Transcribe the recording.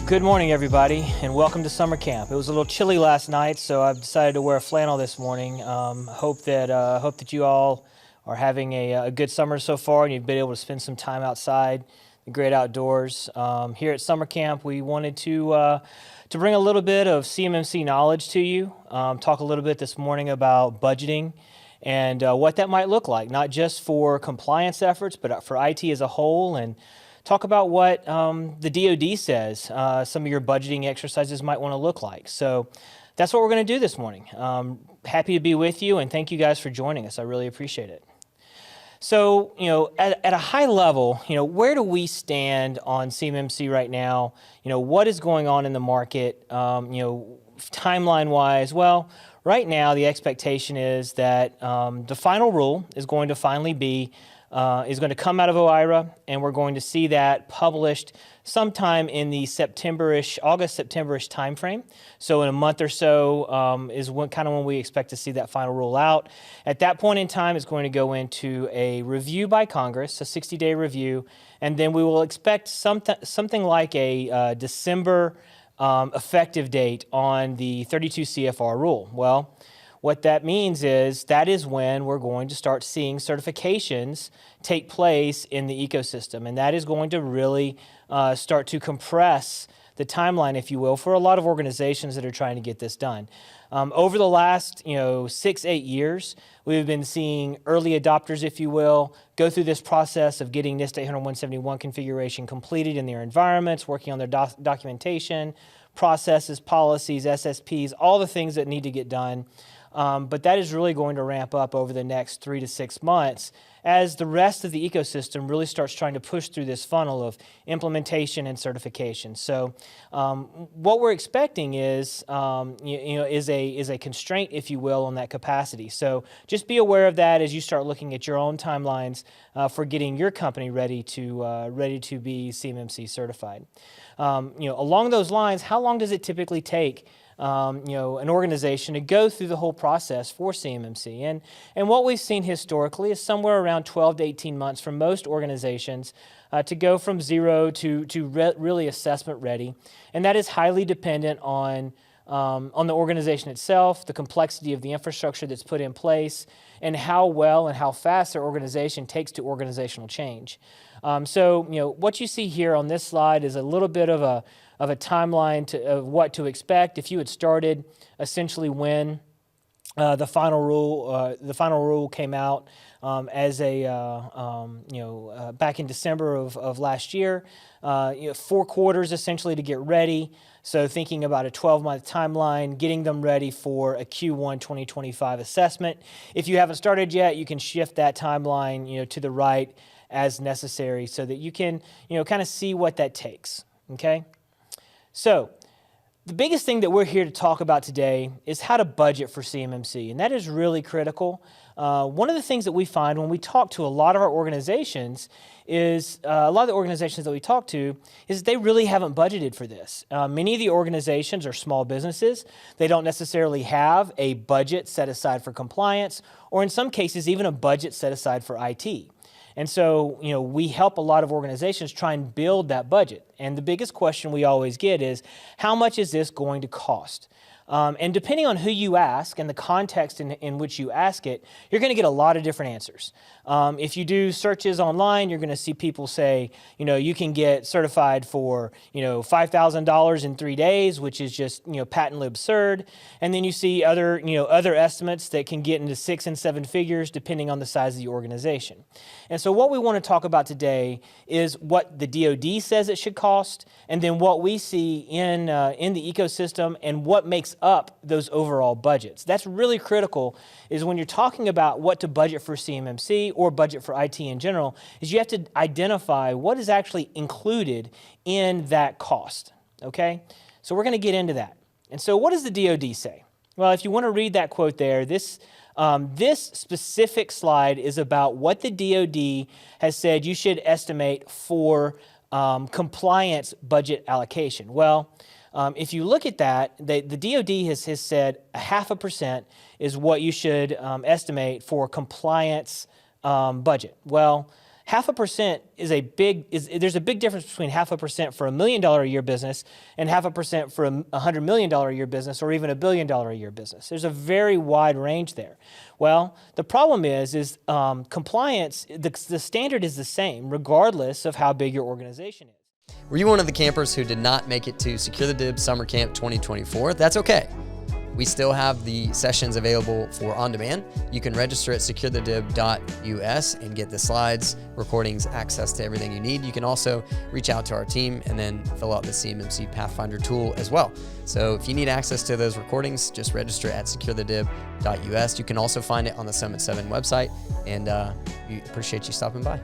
Good morning, everybody, and welcome to summer camp. It was a little chilly last night, so I've decided to wear a flannel this morning. Hope that you all are having a good summer so far, and you've been able to spend some time outside, the great outdoors. Here at summer camp, we wanted to bring a little bit of CMMC knowledge to you. Talk a little bit this morning about budgeting and what that might look like, not just for compliance efforts, but for IT as a whole, and talk about what the DoD says some of your budgeting exercises might want to look like. So that's what we're going to do this morning. Happy to be with you, and thank you guys for joining us. I really appreciate it. So, at a high level, where do we stand on CMMC right now? What is going on in the market, timeline-wise? Well, right now the expectation is that the final rule is going to finally be is going to come out of OIRA, and we're going to see that published sometime in the August-September-ish timeframe. So in a month or so is when we expect to see that final rule out. At that point in time, it's going to go into a review by Congress, a 60-day review, and then we will expect something like a December effective date on the 32 CFR rule. Well, what that means is that is when we're going to start seeing certifications take place in the ecosystem, and that is going to really start to compress the timeline, if you will, for a lot of organizations that are trying to get this done. Over the last 6-8 years, we've been seeing early adopters, if you will, go through this process of getting NIST 800-171 configuration completed in their environments, working on their documentation, processes, policies, SSPs, all the things that need to get done. But that is really going to ramp up over the next 3 to 6 months as the rest of the ecosystem really starts trying to push through this funnel of implementation and certification. So what we're expecting is a constraint, if you will, on that capacity. So just be aware of that as you start looking at your own timelines for getting your company ready to be CMMC certified. Along those lines, how long does it typically take an organization to go through the whole process for CMMC? And what we've seen historically is somewhere around 12 to 18 months for most organizations to go from zero to really assessment ready. And that is highly dependent on the organization itself, the complexity of the infrastructure that's put in place, and how well and how fast their organization takes to organizational change. So what you see here on this slide is a little bit of a timeline of what to expect if you had started essentially when the final rule came out as back in December of last year. 4 quarters essentially to get ready. So thinking about a 12-month timeline, getting them ready for a Q1 2025 assessment. If you haven't started yet, you can shift that timeline to the right as necessary so that you can kind of see what that takes. Okay. So the biggest thing that we're here to talk about today is how to budget for CMMC, and that is really critical. One of the things that we find when we talk to a lot of our organizations is, a lot of the organizations that we talk to, is they really haven't budgeted for this. Many of the organizations are small businesses. They don't necessarily have a budget set aside for compliance, or in some cases even a budget set aside for IT. And so, we help a lot of organizations try and build that budget. And the biggest question we always get is, how much is this going to cost? And depending on who you ask and the context in which you ask it, you're going to get a lot of different answers. If you do searches online, you're going to see people say, you can get certified for, $5,000 in 3 days, which is just, patently absurd. And then you see other estimates that can get into 6 and 7 figures depending on the size of the organization. And so what we want to talk about today is what the DoD says it should cost, and then what we see in the ecosystem and what makes up those overall budgets. That's really critical, is when you're talking about what to budget for CMMC or budget for IT in general, is you have to identify what is actually included in that cost, okay? So we're going to get into that. And so what does the DoD say? Well, if you want to read that quote there, this specific slide is about what the DoD has said you should estimate for compliance budget allocation. Well, if you look at that, the DoD has said 0.5% is what you should estimate for compliance budget. Well, 0.5% there's a big difference between 0.5% for $1 million a year business and 0.5% for a $100 million a year business, or even $1 billion a year business. There's a very wide range there. Well, the problem is compliance, the standard is the same regardless of how big your organization is. Were you one of the campers who did not make it to Secure the DIB Summer Camp 2024? That's okay. We still have the sessions available for on demand. You can register at securethedib.us and get the slides, recordings, access to everything you need. You can also reach out to our team and then fill out the CMMC Pathfinder tool as well. So if you need access to those recordings, just register at securethedib.us. You can also find it on the Summit 7 website, and we appreciate you stopping by.